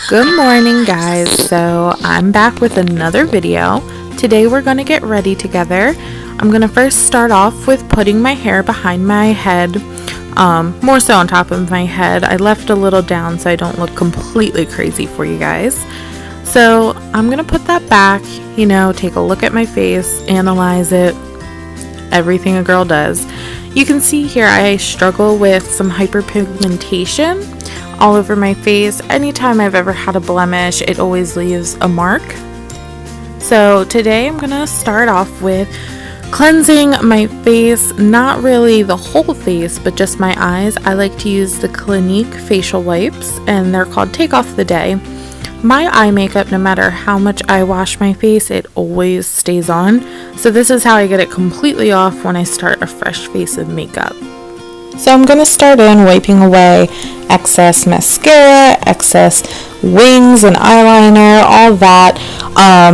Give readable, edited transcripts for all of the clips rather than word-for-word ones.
Good morning, guys. So I'm back with another video. Today we're going to get ready together. I'm going to first start off with putting my hair behind my head, more so on top of my head. I left a little down so I don't look completely crazy for you guys. So I'm going to put that back, take a look at my face, analyze it, everything a girl does. You can see here I struggle with some hyperpigmentation all over my face. Anytime I've ever had a blemish, it always leaves a mark. So today I'm gonna start off with cleansing my face, not really the whole face, but just my eyes. I like to use the Clinique facial wipes, and they're called Take Off the Day. My eye makeup, no matter how much I wash my face, it always stays on. So this is how I get it completely off when I start a fresh face of makeup. So I'm going to start in wiping away excess mascara, excess wings and eyeliner, all that.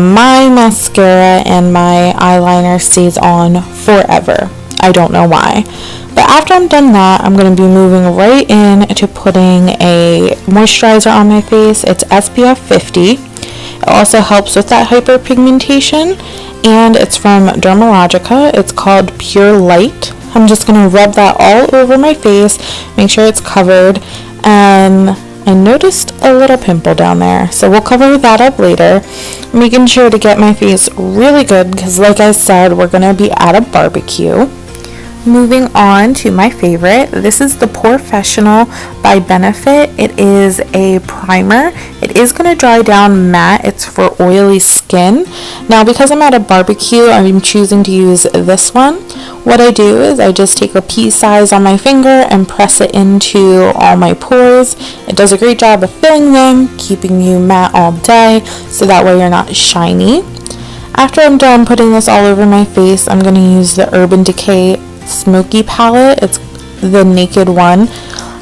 My mascara and my eyeliner stays on forever. I don't know why. But after I'm done that, I'm going to be moving right into putting a moisturizer on my face. It's SPF 50. It also helps with that hyperpigmentation, and it's from Dermalogica. It's called Pure Light. I'm just going to rub that all over my face, make sure it's covered, and I noticed a little pimple down there, so we'll cover that up later, making sure to get my face really good because, like I said, we're going to be at a barbecue. Moving on to my favorite, this is the Professional by Benefit. It is a primer. It is going to dry down matte. It's for oily skin. Now, because I'm at a barbecue, I'm choosing to use this one. What I do is I just take a pea size on my finger and press it into all my pores. It does a great job of filling them, keeping you matte all day, so that way you're not shiny. After I'm done putting this all over my face, I'm going to use the Urban Decay Smoky palette. It's the Naked one.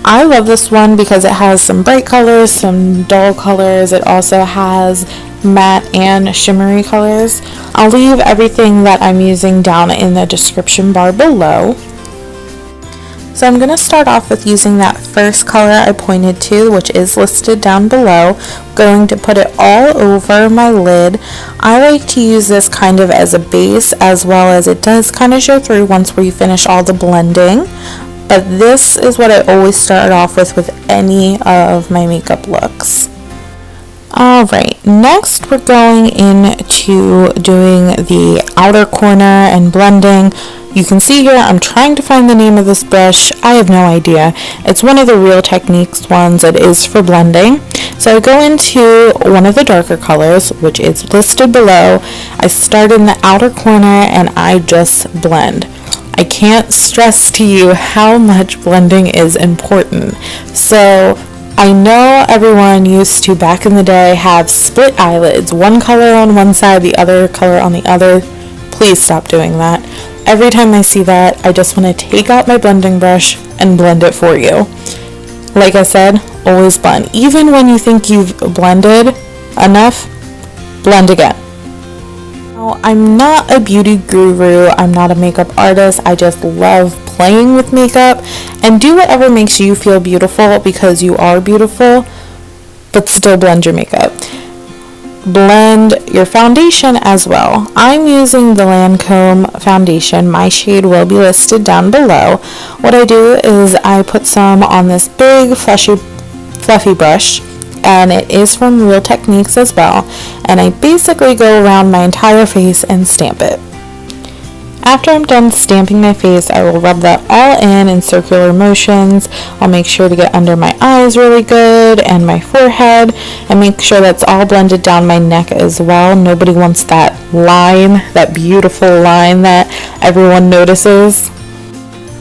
I love this one because it has some bright colors, some dull colors. It also has matte and shimmery colors. I'll leave everything that I'm using down in the description bar below. So I'm going to start off with using that first color I pointed to, which is listed down below. I'm going to put it all over my lid. I like to use this kind of as a base, as well as it does kind of show through once we finish all the blending. But this is what I always start off with any of my makeup looks. Alright, next we're going into doing the outer corner and blending. You can see here I'm trying to find the name of this brush. I have no idea. It's one of the Real Techniques ones. It is for blending. So I go into one of the darker colors, which is listed below. I start in the outer corner and I just blend. I can't stress to you how much blending is important. So I know everyone used to, back in the day, have split eyelids. One color on one side, the other color on the other. Please stop doing that. Every time I see that, I just want to take out my blending brush and blend it for you. Like I said, always blend. Even when you think you've blended enough, blend again. Now, I'm not a beauty guru. I'm not a makeup artist. I just love playing with makeup and do whatever makes you feel beautiful, because you are beautiful, but still blend your makeup. Blend your foundation as well. I'm using the Lancome foundation. My shade will be listed down below. What I do is I put some on this big fluffy brush, and it is from Real Techniques as well, and I basically go around my entire face and stamp it. After I'm done stamping my face, I will rub that all in circular motions. I'll make sure to get under my eyes really good and my forehead, and make sure that's all blended down my neck as well. Nobody wants that line, that beautiful line that everyone notices.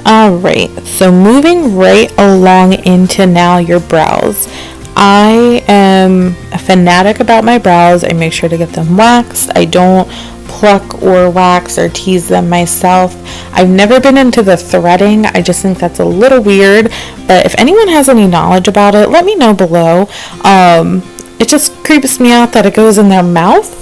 Alright, so moving right along into now your brows. I am a fanatic about my brows. I make sure to get them waxed. I don't pluck or wax or tease them myself. I've never been into the threading. I just think that's a little weird, but if anyone has any knowledge about it, let me know below. It just creeps me out that it goes in their mouth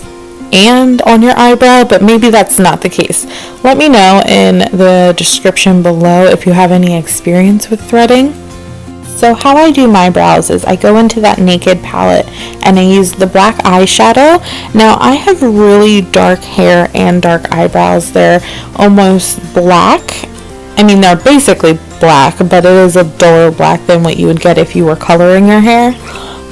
and on your eyebrow, but maybe that's not the case. Let me know in the description below if you have any experience with threading. So how I do my brows is I go into that Naked palette and I use the black eyeshadow. Now I have really dark hair and dark eyebrows. They're almost black. I mean, they're basically black, but it is a duller black than what you would get if you were coloring your hair.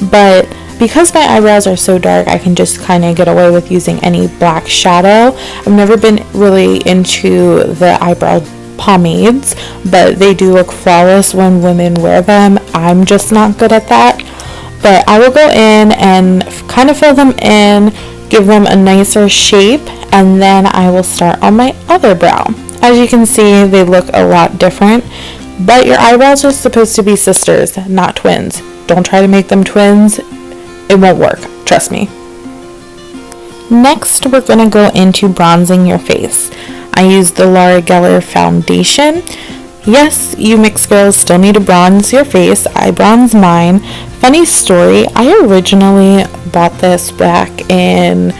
But because my eyebrows are so dark, I can just kind of get away with using any black shadow. I've never been really into the eyebrow pomades, but they do look flawless when women wear them. I'm just not good at that. But I will go in and kind of fill them in, give them a nicer shape, and then I will start on my other brow. As you can see, they look a lot different, but your eyebrows are supposed to be sisters, not twins. Don't try to make them twins. It won't work, trust me. Next, we're going to go into bronzing your face. I use the Laura Geller foundation. Yes, you mixed girls still need to bronze your face. I bronze mine. Funny story, I originally bought this back in,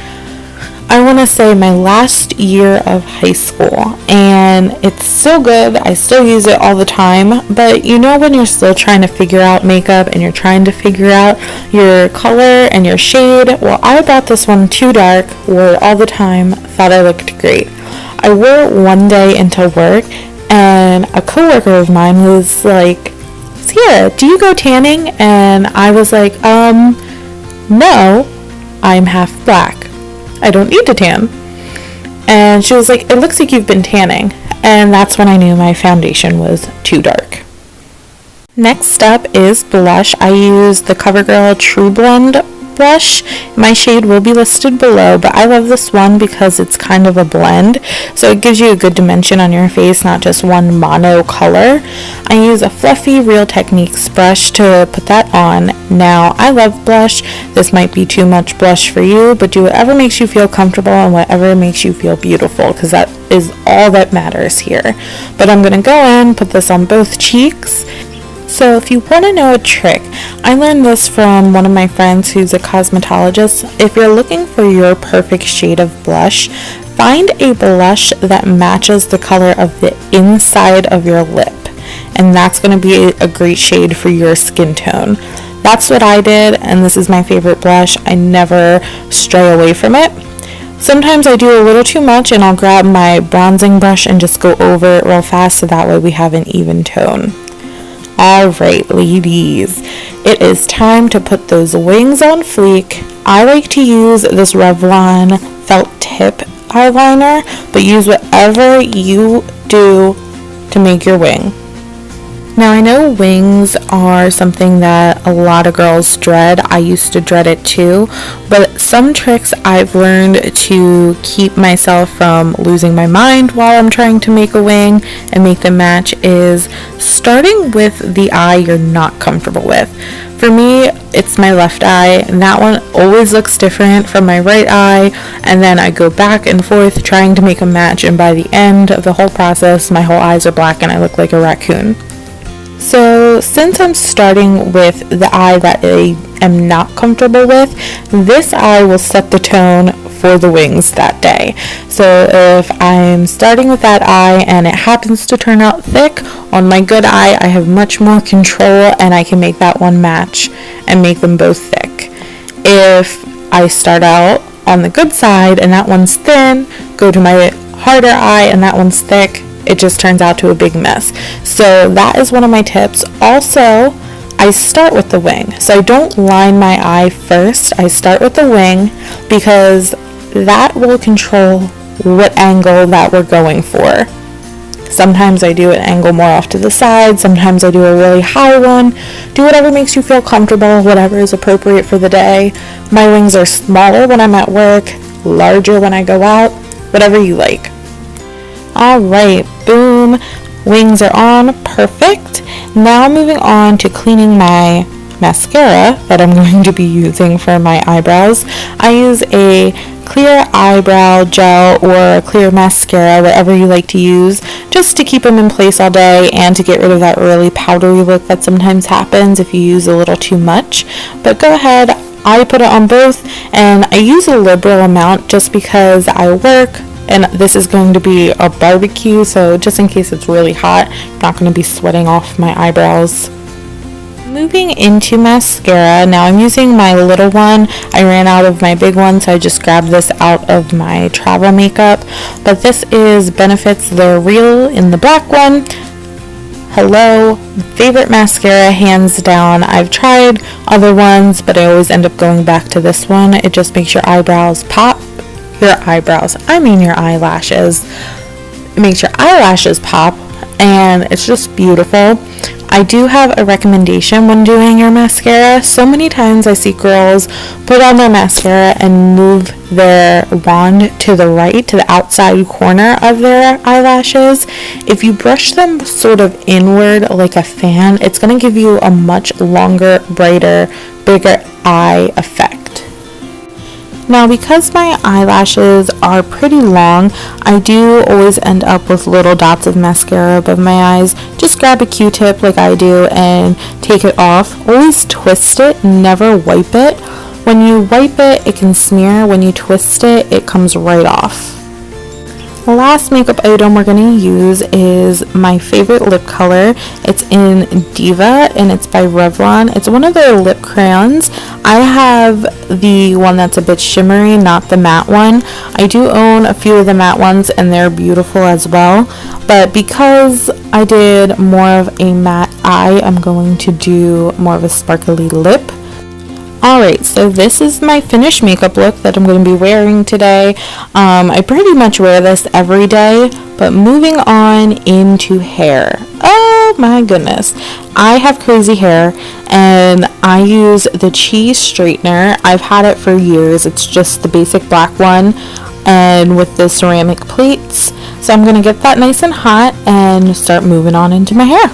I want to say, my last year of high school, and it's still good. I still use it all the time, but you know when you're still trying to figure out makeup and you're trying to figure out your color and your shade? Well, I bought this one too dark, wore it all the time, thought I looked great. I wore it one day into work, and a coworker of mine was like, "Sierra, do you go tanning?" And I was like, no, I'm half black. I don't need to tan. And she was like, "It looks like you've been tanning." And that's when I knew my foundation was too dark. Next up is blush. I use the CoverGirl True Blend blush. My shade will be listed below, but I love this one because it's kind of a blend, so it gives you a good dimension on your face, not just one mono color. I use a fluffy Real Techniques brush to put that on. Now, I love blush. This might be too much blush for you, but do whatever makes you feel comfortable and whatever makes you feel beautiful, because that is all that matters here. But I'm going to go in, put this on both cheeks. So if you want to know a trick, I learned this from one of my friends who's a cosmetologist. If you're looking for your perfect shade of blush, find a blush that matches the color of the inside of your lip. And that's going to be a great shade for your skin tone. That's what I did, and this is my favorite blush. I never stray away from it. Sometimes I do a little too much and I'll grab my bronzing brush and just go over it real fast so that way we have an even tone. Alright, ladies, it is time to put those wings on fleek. I like to use this Revlon felt tip eyeliner, but use whatever you do to make your wing. Now, I know wings are something that a lot of girls dread. I used to dread it too, but some tricks I've learned to keep myself from losing my mind while I'm trying to make a wing and make them match is starting with the eye you're not comfortable with. For me, it's my left eye, and that one always looks different from my right eye, and then I go back and forth trying to make a match, and by the end of the whole process, my whole eyes are black and I look like a raccoon. So since I'm starting with the eye that I am not comfortable with, this eye will set the tone for the wings that day. So if I'm starting with that eye and it happens to turn out thick, on my good eye I have much more control and I can make that one match and make them both thick. If I start out on the good side and that one's thin, go to my harder eye and that one's thick, it just turns out to a big mess. So that is one of my tips. Also, I start with the wing. So I don't line my eye first. I start with the wing because that will control what angle that we're going for. Sometimes I do an angle more off to the side. Sometimes I do a really high one. Do whatever makes you feel comfortable, whatever is appropriate for the day. My wings are smaller when I'm at work, larger when I go out, whatever you like. Alright, boom, wings are on, perfect. Now moving on to cleaning my mascara that I'm going to be using for my eyebrows. I use a clear eyebrow gel or a clear mascara, whatever you like to use, just to keep them in place all day and to get rid of that really powdery look that sometimes happens if you use a little too much. But go ahead, I put it on both, and I use a liberal amount just because I work. And this is going to be a barbecue, so just in case it's really hot, I'm not going to be sweating off my eyebrows. Moving into mascara, now I'm using my little one. I ran out of my big one, so I just grabbed this out of my travel makeup. But this is Benefit's The Real in the black one. Hello, favorite mascara hands down. I've tried other ones, but I always end up going back to this one. It just makes your eyebrows pop. Your eyelashes. It makes your eyelashes pop, and it's just beautiful. I do have a recommendation when doing your mascara. So many times I see girls put on their mascara and move their wand to the right, to the outside corner of their eyelashes. If you brush them sort of inward like a fan, it's going to give you a much longer, brighter, bigger eye effect. Now, because my eyelashes are pretty long, I do always end up with little dots of mascara above my eyes. Just grab a Q-tip like I do and take it off. Always twist it, never wipe it. When you wipe it, it can smear. When you twist it, it comes right off. The last makeup item we're going to use is my favorite lip color. It's in Diva and it's by Revlon. It's one of their lip crayons. I have the one that's a bit shimmery, not the matte one. I do own a few of the matte ones and they're beautiful as well. But because I did more of a matte eye, I'm going to do more of a sparkly lip. Alright, so this is my finished makeup look that I'm going to be wearing today. I pretty much wear this every day, but moving on into hair. Oh my goodness. I have crazy hair and I use the Cheese straightener. I've had it for years. It's just the basic black one and with the ceramic plates. So I'm going to get that nice and hot and start moving on into my hair.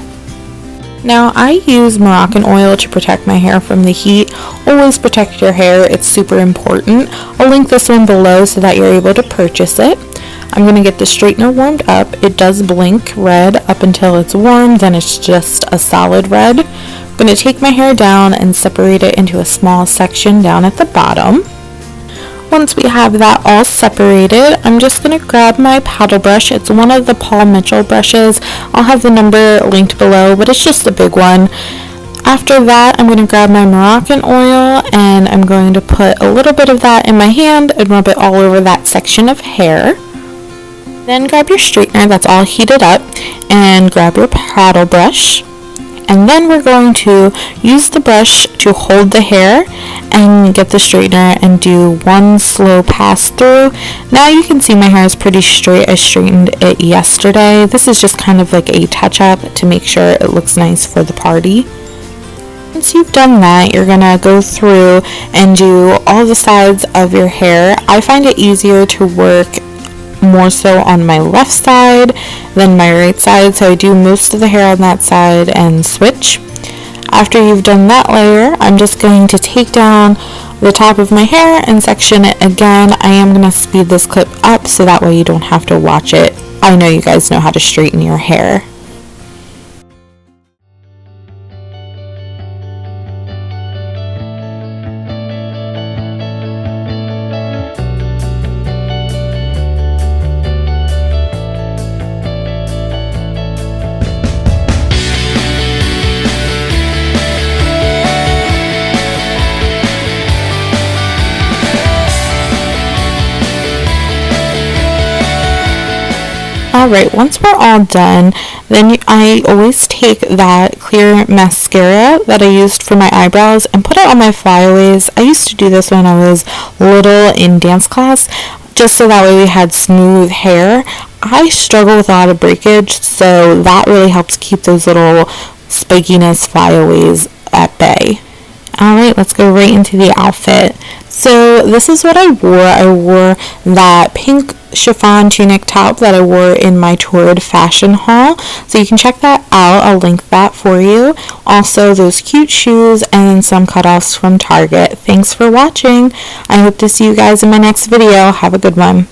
Now, I use Moroccan oil to protect my hair from the heat. Always protect your hair, it's super important. I'll link this one below so that you're able to purchase it. I'm going to get the straightener warmed up. It does blink red up until it's warm, then it's just a solid red. I'm going to take my hair down and separate it into a small section down at the bottom. Once we have that all separated, I'm just going to grab my paddle brush. It's one of the Paul Mitchell brushes. I'll have the number linked below, but it's just a big one. After that, I'm going to grab my Moroccan oil and I'm going to put a little bit of that in my hand and rub it all over that section of hair. Then grab your straightener that's all heated up and grab your paddle brush. And then we're going to use the brush to hold the hair and get the straightener and do one slow pass through. Now you can see my hair is pretty straight. I straightened it yesterday. This is just kind of like a touch up to make sure it looks nice for the party. Once you've done that, you're gonna go through and do all the sides of your hair. I find it easier to work more so on my left side than my right side, so I do most of the hair on that side and switch. After you've done that layer, I'm just going to take down the top of my hair and section it again. I am going to speed this clip up so that way you don't have to watch it. I know you guys know how to straighten your hair. Alright, once we're all done, then I always take that clear mascara that I used for my eyebrows and put it on my flyaways. I used to do this when I was little in dance class, just so that way we had smooth hair. I struggle with a lot of breakage, so that really helps keep those little spikiness flyaways at bay. Alright, let's go right into the outfit. So this is what I wore. I wore that pink chiffon tunic top that I wore in my Toured fashion haul. So you can check that out. I'll link that for you. Also those cute shoes and some cutoffs from Target. Thanks for watching. I hope to see you guys in my next video. Have a good one.